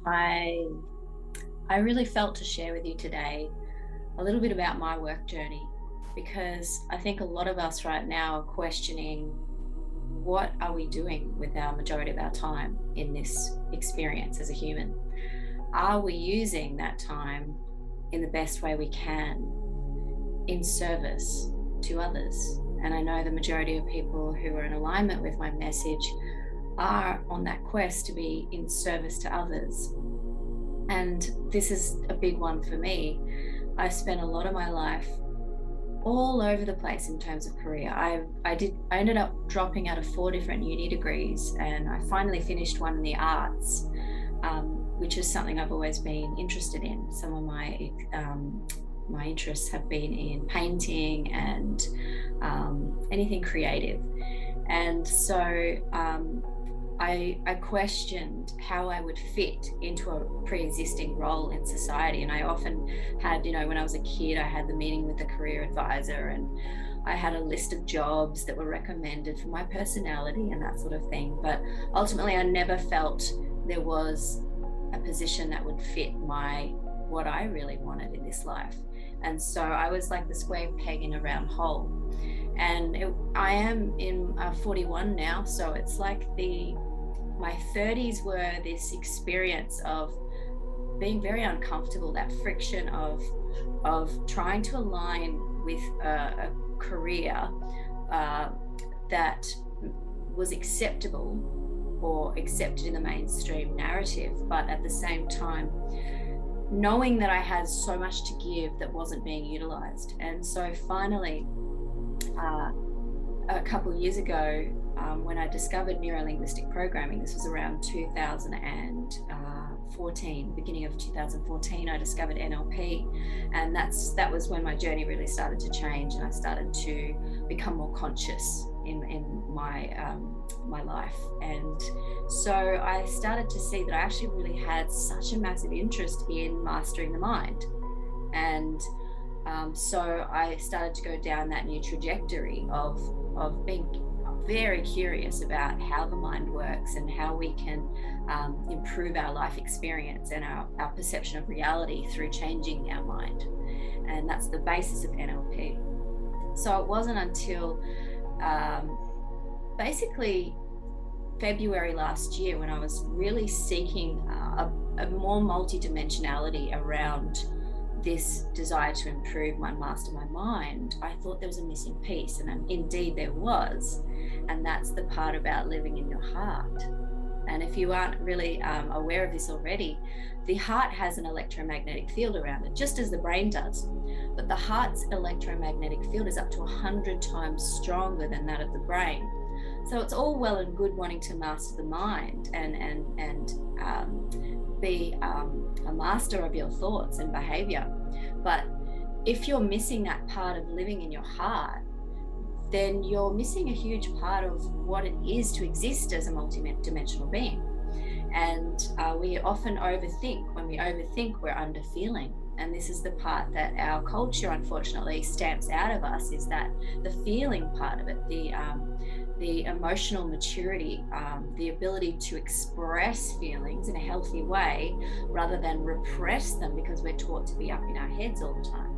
I I really felt to share with you today a little bit about my work journey because I think a lot of us right now are questioning what are we doing with our majority of our time in this experience as a human? Are we using that time in the best way we can in service to others? And I know the majority of people who are in alignment with my message are on that quest to be in service to others. And this is a big one for me. I spent a lot of my life all over the place in terms of career. I ended up dropping out of 4 different uni degrees, and I finally finished one in the arts, which is something I've always been interested in. Some of my interests have been in painting and anything creative, and so I questioned how I would fit into a pre-existing role in society. And I often had, when I was a kid, I had the meeting with the career advisor, and I had a list of jobs that were recommended for my personality and that sort of thing. But ultimately, I never felt there was a position that would fit what I really wanted in this life. And so I was like the square peg in a round hole. And I am in 41 now, so it's like my 30s were this experience of being very uncomfortable, that friction of trying to align with a career that was acceptable or accepted in the mainstream narrative, but at the same time knowing that I had so much to give that wasn't being utilized. And so finally, a couple of years ago, when I discovered neuro-linguistic programming, this was around 2014, beginning of 2014, I discovered NLP, and that was when my journey really started to change, and I started to become more conscious in my life. And so I started to see that I actually really had such a massive interest in mastering the mind. And so I started to go down that new trajectory of being very curious about how the mind works and how we can improve our life experience and our perception of reality through changing our mind. And that's the basis of NLP. So it wasn't until basically February last year when I was really seeking a more multidimensionality around this desire to improve master my mind. I thought there was a missing piece, and indeed there was, and that's the part about living in your heart. And if you aren't really aware of this already, the heart has an electromagnetic field around it, just as the brain does. But the heart's electromagnetic field is up to 100 times stronger than that of the brain. So it's all well and good wanting to master the mind and be a master of your thoughts and behavior. But if you're missing that part of living in your heart, then you're missing a huge part of what it is to exist as a multidimensional being. And we often overthink. When we overthink, we're underfeeling. And this is the part that our culture, unfortunately, stamps out of us, is that the feeling part of it, the emotional maturity, the ability to express feelings in a healthy way rather than repress them because we're taught to be up in our heads all the time.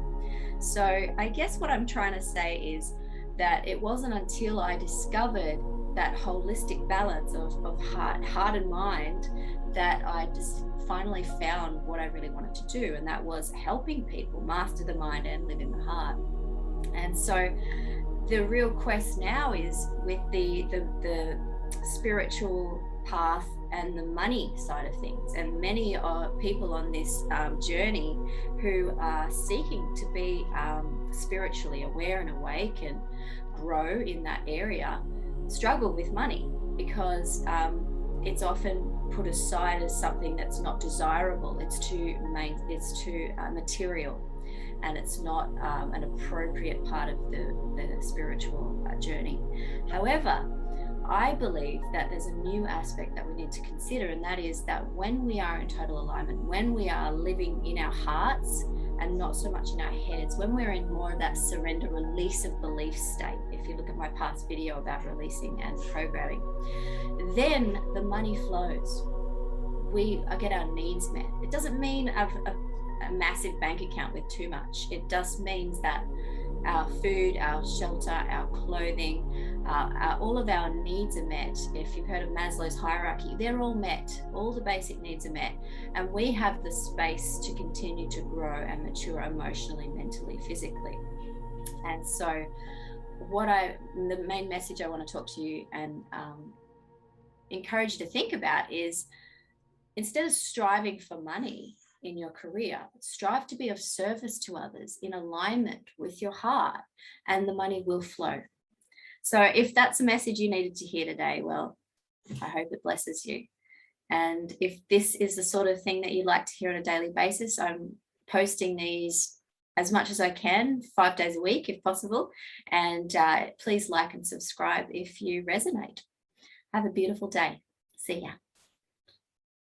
So I guess what I'm trying to say is that it wasn't until I discovered that holistic balance of heart and mind that I just finally found what I really wanted to do, and that was helping people master the mind and live in the heart. And so the real quest now is with the spiritual path and the money side of things. And many are people on this journey who are seeking to be spiritually aware and awake and grow in that area struggle with money because it's often put aside as something that's not desirable. It's too material, and it's not an appropriate part of the spiritual journey. However, I believe that there's a new aspect that we need to consider, and that is that when we are in total alignment, when we are living in our hearts and not so much in our heads, when we're in more of that surrender, release of belief state, if you look at my past video about releasing and programming, then the money flows. we get our needs met. It doesn't mean a massive bank account with too much. It just means that our food, our shelter, our clothing, all of our needs are met. If you've heard of Maslow's hierarchy, they're all met. All the basic needs are met. And we have the space to continue to grow and mature emotionally, mentally, physically. And so the main message I want to talk to you and encourage you to think about is, instead of striving for money in your career, strive to be of service to others in alignment with your heart, and the money will flow. So if that's a message you needed to hear today, well, I hope it blesses you. And if this is the sort of thing that you'd like to hear on a daily basis, I'm posting these as much as I can, 5 days a week if possible. And please like and subscribe if you resonate. Have a beautiful day. See ya.